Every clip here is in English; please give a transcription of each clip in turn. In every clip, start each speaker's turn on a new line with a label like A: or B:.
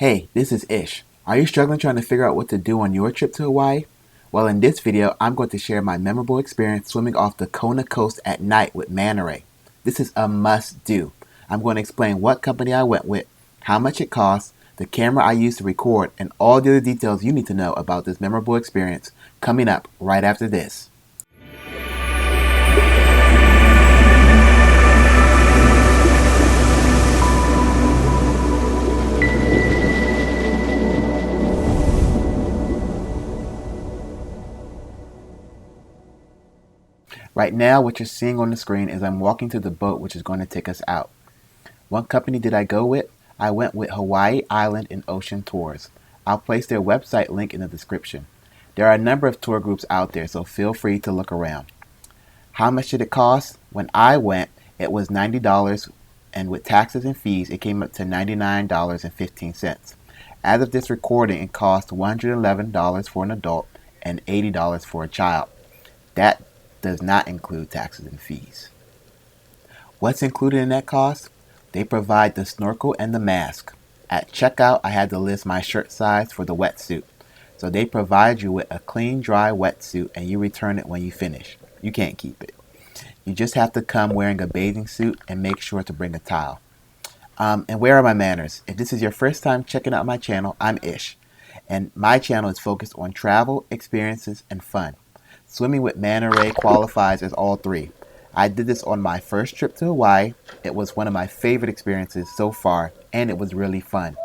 A: Hey, this is Ish. Are you struggling trying to figure out what to do on your trip to Hawaii? Well, in this video, I'm going to share my memorable experience swimming off the Kona coast at night with Manta Ray. This is a must-do. I'm going to explain what company I went with, how much it costs, the camera I used to record, and all the other details you need to know about this memorable experience coming up right after this. Right now, what you're seeing on the screen is I'm walking to the boat which is going to take us out. What company did I go with? I went with Hawaii Island and Ocean Tours. I'll place their website link in the description. There are a number of tour groups out there, so feel free to look around. How much did it cost? When I went, it was $90, and with taxes and fees, it came up to $99.15. As of this recording, it cost $111 for an adult and $80 for a child. That does not include taxes and fees. What's included in that cost? They provide the snorkel and the mask. At checkout, I had to list my shirt size for the wetsuit. So they provide you with a clean, dry wetsuit and you return it when you finish. You can't keep it. You just have to come wearing a bathing suit and make sure to bring a towel. And where are my manners? If this is your first time checking out my channel, I'm Ish. And my channel is focused on travel, experiences, and fun. Swimming with Manta Ray qualifies as all three. I did this on my first trip to Hawaii. It was one of my favorite experiences so far, and it was really fun.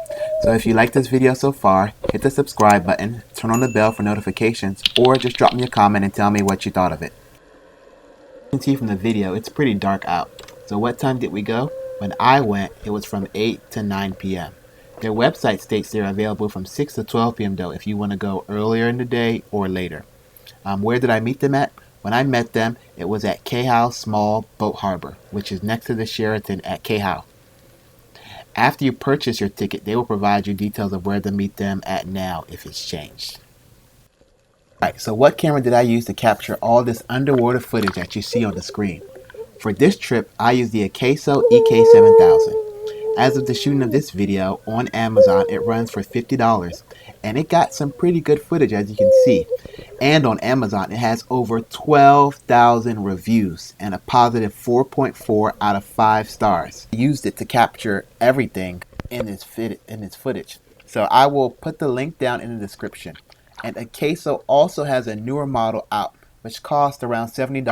A: So if you like this video so far, hit the subscribe button, turn on the bell for notifications, or just drop me a comment and tell me what you thought of it. You can see from the video, it's pretty dark out. So what time did we go? When I went, it was from 8 to 9 p.m. Their website states they're available from 6 to 12 p.m. though, if you want to go earlier in the day or later. Where did I meet them at? When I met them, it was at Kehau Small Boat Harbor, which is next to the Sheraton at Kehau. After you purchase your ticket, they will provide you details of where to meet them at now if it's changed. Alright, so what camera did I use to capture all this underwater footage that you see on the screen? For this trip, I used the Akaso EK7000. As of the shooting of this video, on Amazon, it runs for $50. And it got some pretty good footage, as you can see. And on Amazon, it has over 12,000 reviews and a positive 4.4 out of 5 stars. I used it to capture everything in its footage. So I will put the link down in the description. And Akaso also has a newer model out, which costs around $70.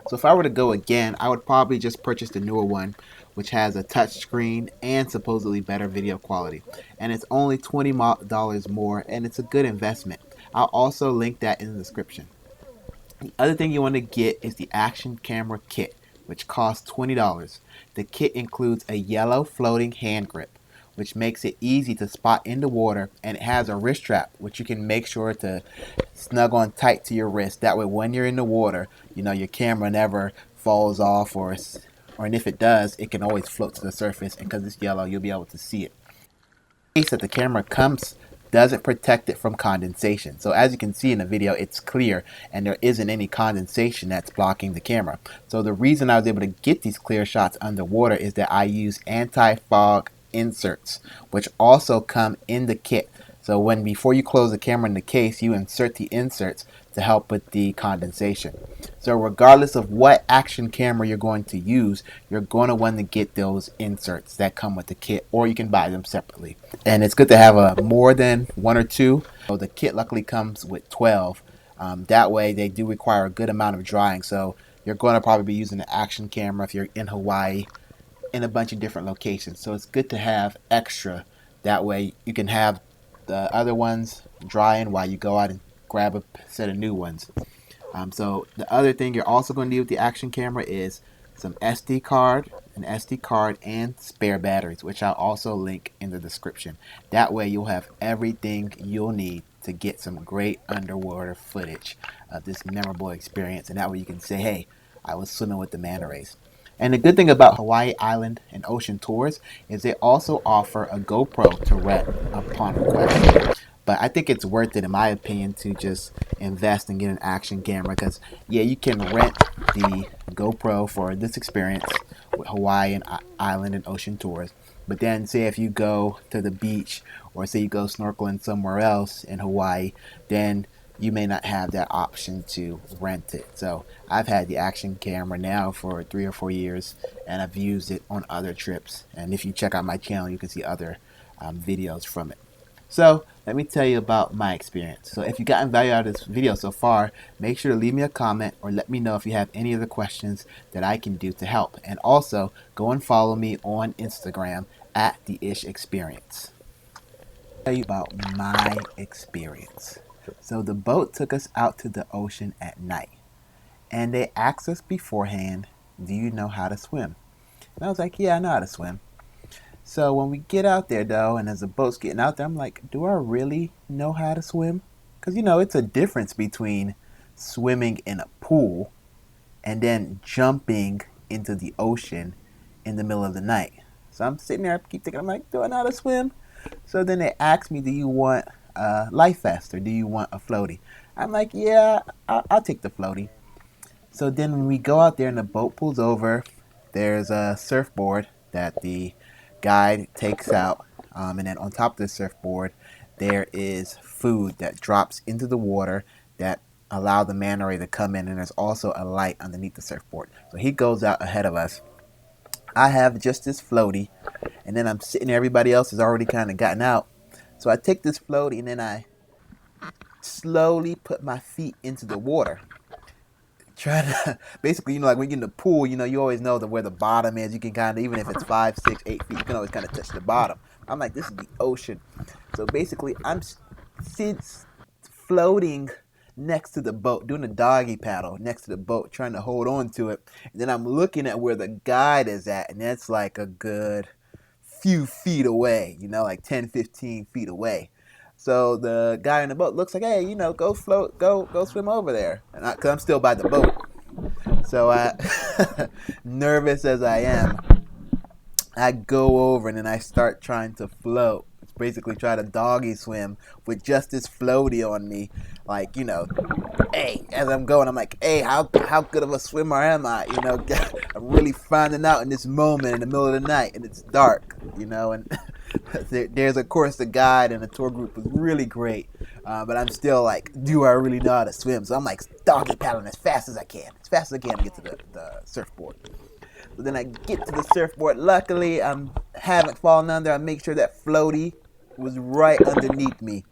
A: So if I were to go again, I would probably just purchase the newer one, which has a touch screen and supposedly better video quality. And it's only $20 more, and it's a good investment. I'll also link that in the description. The other thing you want to get is the action camera kit, which costs $20. The kit includes a yellow floating hand grip, which makes it easy to spot in the water, and it has a wrist strap, which you can make sure to snug on tight to your wrist. That way when you're in the water, you know, your camera never falls off, and if it does, it can always float to the surface, and because it's yellow, you'll be able to see it. The case that the camera comes doesn't protect it from condensation. So as you can see in the video, it's clear and there isn't any condensation that's blocking the camera. So the reason I was able to get these clear shots underwater is that I use anti-fog inserts, which also come in the kit. So before you close the camera in the case, you insert the inserts to help with the condensation. So regardless of what action camera you're going to use, you're going to want to get those inserts that come with the kit, or you can buy them separately. And it's good to have more than one or two. So the kit luckily comes with 12. That way they do require a good amount of drying. So you're going to probably be using the action camera if you're in Hawaii in a bunch of different locations. So it's good to have extra. That way you can have the other ones drying while you go out and grab a set of new ones. So the other thing you're also going to need with the action camera is some SD card, and spare batteries, which I'll also link in the description. That way you'll have everything you'll need to get some great underwater footage of this memorable experience. And that way you can say, hey, I was swimming with the Manta Rays. And the good thing about Hawaii Island and Ocean Tours is they also offer a GoPro to rent upon request. But I think it's worth it, in my opinion, to just invest and get an action camera, because yeah, you can rent the GoPro for this experience with Hawaii and Island and Ocean Tours. But then say if you go to the beach or say you go snorkeling somewhere else in Hawaii, then you may not have that option to rent it. So I've had the action camera now for 3 or 4 years, and I've used it on other trips. And if you check out my channel, you can see other videos from it. So let me tell you about my experience. So if you've gotten value out of this video so far, make sure to leave me a comment or let me know if you have any other questions that I can do to help. And also go and follow me on Instagram at TheIshExperience. Tell you about my experience. So the boat took us out to the ocean at night, and they asked us beforehand, do you know how to swim? And I was like, yeah, I know how to swim. So when we get out there though, and as the boat's getting out there, I'm like, do I really know how to swim? Because it's a difference between swimming in a pool and then jumping into the ocean in the middle of the night. So I'm sitting there, I keep thinking, I'm like, do I know how to swim? So then they asked me, do you want a life vest or do you want a floaty? I'm like, yeah, I'll take the floaty. So then when we go out there and the boat pulls over, there's a surfboard that the guide takes out. And then on top of the surfboard, there is food that drops into the water that allow the manta ray to come in. And there's also a light underneath the surfboard. So he goes out ahead of us. I have just this floaty. And then I'm sitting there. Everybody else has already kind of gotten out. So I take this floaty and then I slowly put my feet into the water. Try to basically, like when you get in the pool, you always know where the bottom is. You can kind of, even if it's 5, 6, 8 feet, you can always kind of touch the bottom. I'm like, this is the ocean. So basically, I'm floating next to the boat, doing a doggy paddle next to the boat, trying to hold on to it. And then I'm looking at where the guide is at, and that's like a good few feet away, like 10, 15 feet away. So the guy in the boat looks like, hey, go float, go swim over there. And because I'm still by the boat. So nervous as I am, I go over and then I start trying to float. It's basically try to doggy swim with just this floaty on me. Like, hey, as I'm going, I'm like, hey, how good of a swimmer am I? I'm really finding out in this moment in the middle of the night, and it's dark, and there's, of course, the guide and the tour group was really great, but I'm still like, do I really know how to swim? So I'm like doggy paddling as fast as I can to get to the surfboard. So then I get to the surfboard. Luckily, I haven't fallen under. I make sure that floaty was right underneath me.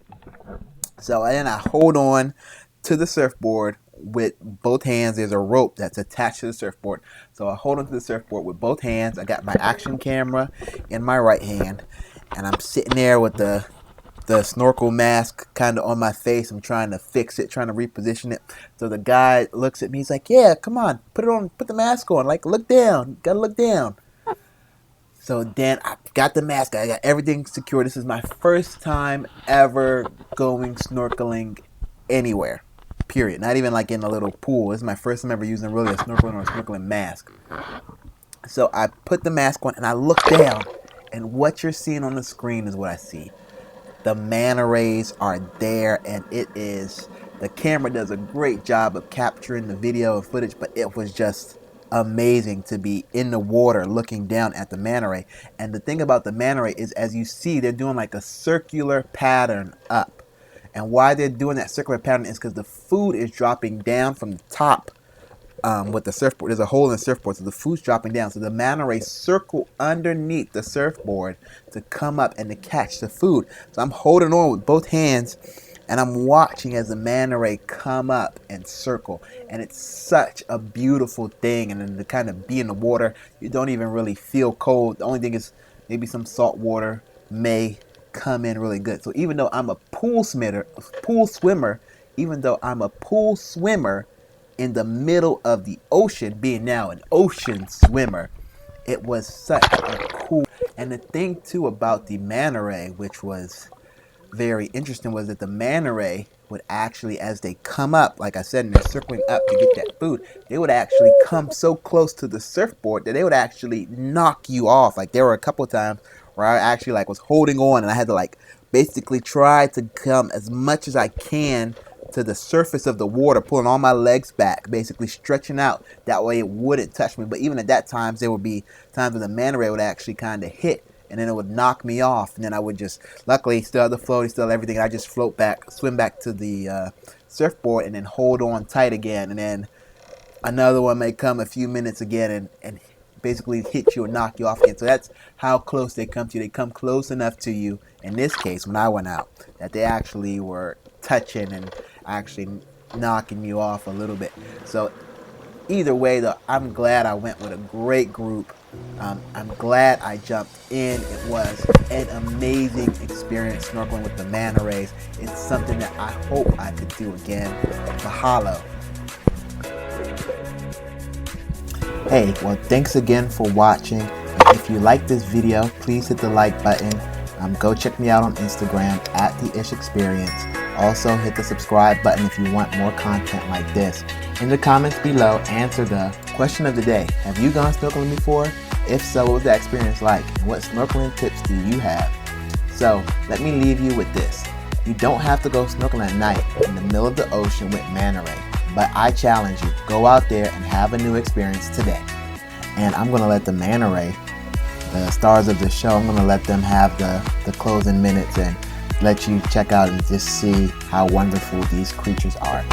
A: So then I hold on to the surfboard with both hands. There's a rope that's attached to the surfboard. So I hold onto the surfboard with both hands. I got my action camera in my right hand, and I'm sitting there with the snorkel mask kind of on my face. I'm trying to fix it, trying to reposition it. So the guy looks at me. He's like, yeah, come on, put it on, put the mask on. Like, look down. Gotta look down. So then I got the mask. I got everything secure. This is my first time ever going snorkeling anywhere. Period. Not even like in a little pool. This is my first time ever using really a snorkeling or a snorkeling mask. So I put the mask on and I look down. And what you're seeing on the screen is what I see. The manta rays are there, and the camera does a great job of capturing the video and footage, but it was just amazing to be in the water looking down at the manta ray. And the thing about the manta ray is, as you see, they're doing like a circular pattern up. And why they're doing that circular pattern is because the food is dropping down from the top. With the surfboard, there's a hole in the surfboard, so the food's dropping down. So the manta rays circle underneath the surfboard to come up and to catch the food. So I'm holding on with both hands, and I'm watching as the manta ray come up and circle. And it's such a beautiful thing. And then to kind of be in the water, you don't even really feel cold. The only thing is maybe some salt water may come in really good. So even though I'm a pool swimmer, in the middle of the ocean, being now an ocean swimmer, it was such a cool. And the thing too about the manta ray, which was very interesting, was that the manta ray would actually, as they come up, like I said, and they're circling up to get that food, they would actually come so close to the surfboard that they would actually knock you off. Like there were a couple of times where I actually like was holding on and I had to like basically try to come as much as I can to the surface of the water, pulling all my legs back, basically stretching out. That way it wouldn't touch me. But even at that times, there would be times when the manta ray would actually kind of hit and then it would knock me off, and then I would just, luckily still have the floaty, still have everything, and I just swim back to the surfboard, and then hold on tight again, and then another one may come a few minutes again and basically hit you or knock you off again. So that's how close they come to you. They come close enough to you, in this case when I went out, that they actually were touching and actually knocking you off a little bit. So either way though, I'm glad I went with a great group. I'm glad I jumped in. It was an amazing experience snorkeling with the manta rays. It's something that I hope I could do again. Mahalo. Hey, well, thanks again for watching. If you like this video, please hit the like button. Go check me out on Instagram at TheIshExperience. Also, hit the subscribe button if you want more content like this. In the comments below, answer the question of the day. Have you gone snorkeling before? If so, what was that experience like? And what snorkeling tips do you have? So, let me leave you with this. You don't have to go snorkeling at night in the middle of the ocean with manta ray. But I challenge you, go out there and have a new experience today. And I'm going to let the manta ray, the stars of the show, I'm going to let them have the closing minutes and let you check out and just see how wonderful these creatures are.